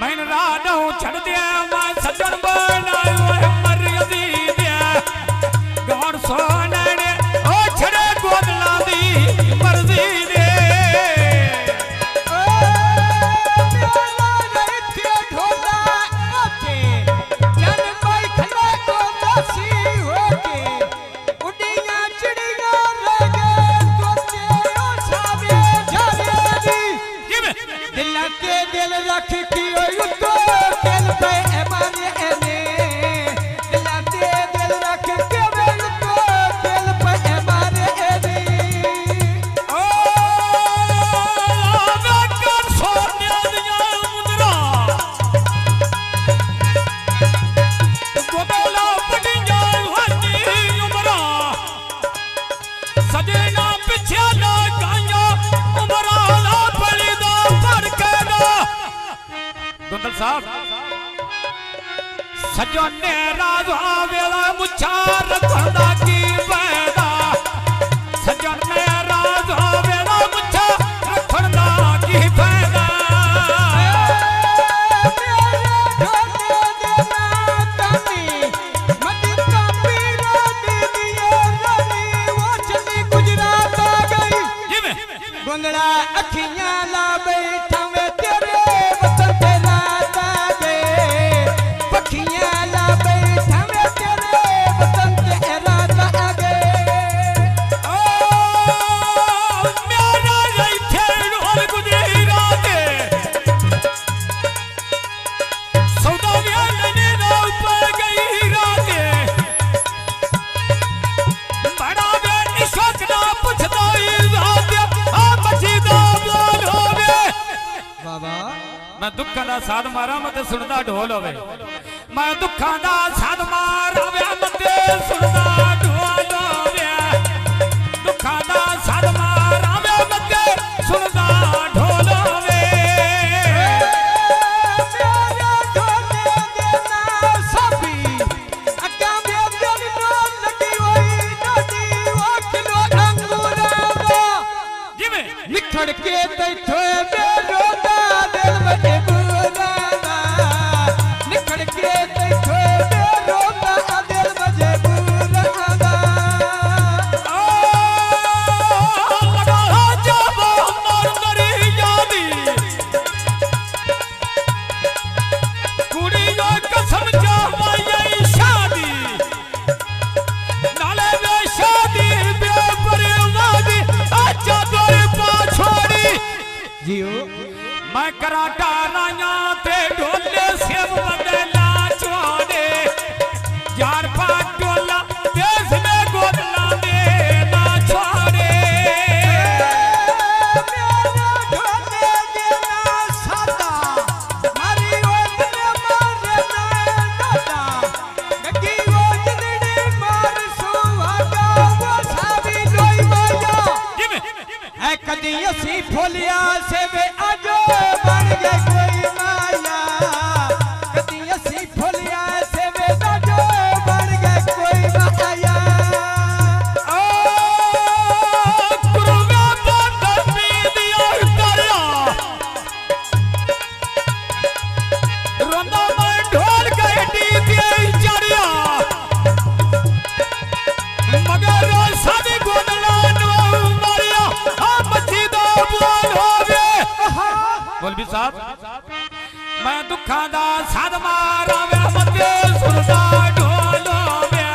मैंने राडो छड़ दिया मैं सजन बनायो मर्यादी दे गौर सोने ने ओ छड़े गोदला दी मर्जी दे मेरा रहते ढोला ओके जन कोई खले को नसी होके उड़ियां चिड़ियां लगे तोते ओ सावे जावे दिल के दिल रख की तो दिल पे एमाने एने दिल के दिल रख के दिल तो दिल पे एमाने एने ओ वेकर सोने दिया मुद्रा गोदला पटिया हनी उमरा सजना पीछे ना गाया उमरा ना पड़ी दा फड़केगा गुंदल साहब सजने राजा वेला मुछार खंदा की पैदा सजने राजा वेला मुछार खंदा की पैदा मेरे ढोले देना तनी मदी का पीरा दीदिए रानी वो चली गुजरात आ गई गुंदड़ा अखियां ला बैठा वे तेरे वतन पे रात आ गए पखियां ला बैठा वे तेरे वतन पे रात आ गए ओ मेरा रैथे ढोल गुजरा दे सौदा ने ना ऊपर गई राते बड़ा बे इश्क ना पुछदा रात आ मची दा बोल होवे बाबा मैं दुखा दा साध मारा मत सुनदा ढोल होवे मैं दुखा दा साध मारा वे मत सुनदा ढोल होवे दुखा दा साध मारा वे मत सुनदा ढोल होवे मेरे ढोले देना सभी अक्का में दिल नो लगी होई नदी वो किलो अंगूरा दा जिवे निखड़ के बैठे मेरो दा दिल बटे बुरा दा निखड़ के बैठे मेरो दा दिल बजे बुरा दा ओ लगा जब मर मरी यादी कुड़ी यो कसम जावाई शादी नाले वे शादी बे बर्बादी अच्छा तोरे पा छोड़ी जियो मैं कराटा राया ते ढोले सेव बदला छोड़े यार पा डोला देश में गोदला में ना छोड़े मेरा ढोले देना सादा मारी ओतने मारे ना दादा नगी वो जलड़ी मार सुहागा वो सावी लोई माया है कदी असी फोलिया से वे आजो बन गए कोई माया कदी असी फोलिया से वे आजो बन गए कोई माया ओ गुरुवे बंदर पीदिया करया रोंदा मैं ढोल गड्डी दे चढ़िया मगर सादी गोदला नो मारिया आ मची दा बोल होवे बोल भी साहब मैं दुखा दा साध मारा वे मते सुरदा ढोल होवे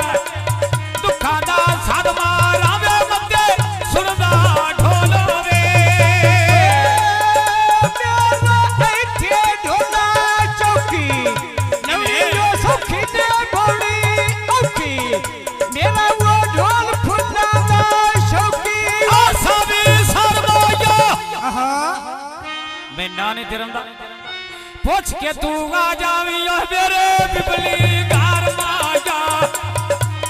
दुखा दा साध मारा वे मते सुरदा ढोल होवे मेरा ऐठे ढोला चौकी नवीनो सखी ने बड़ी औकी मेरा वो ढोल फुला दा शौकी आसा भी सरमाया आहा मैं नाने तिरंदा पूछ के तू आ जावी ओ मेरे बिबली घर माया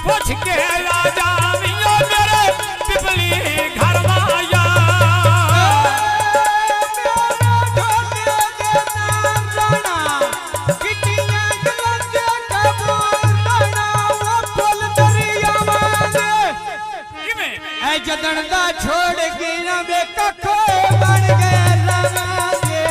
पूछ के आ जावी ओ मेरे बिबली घर माया मेरा ढोले देना राणा किटियां गलंजे कबूर राणा वो फुल दरिया मांगे ऐ जदन दा छोड़ के ना वे कखो बन गए राणा दे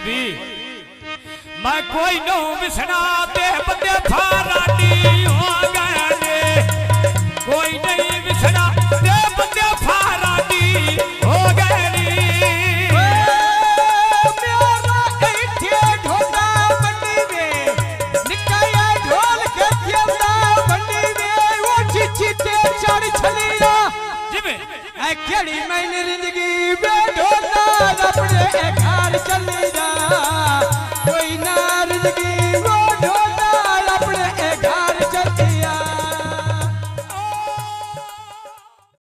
मौलवी मैं कोई नो विसना दे बंदे फारानी हो गए कोई नहीं विसना दे बंदे फारानी हो गए मेरा ऐठे ढोला बंडी में निकाया ढोल के खेलना बंडी में वो चिचिते चढ़ छलिया जिमे ऐ केड़ी मैंने जिंदगी में ढोला अपने घर चली जा कोई ना जिंदगी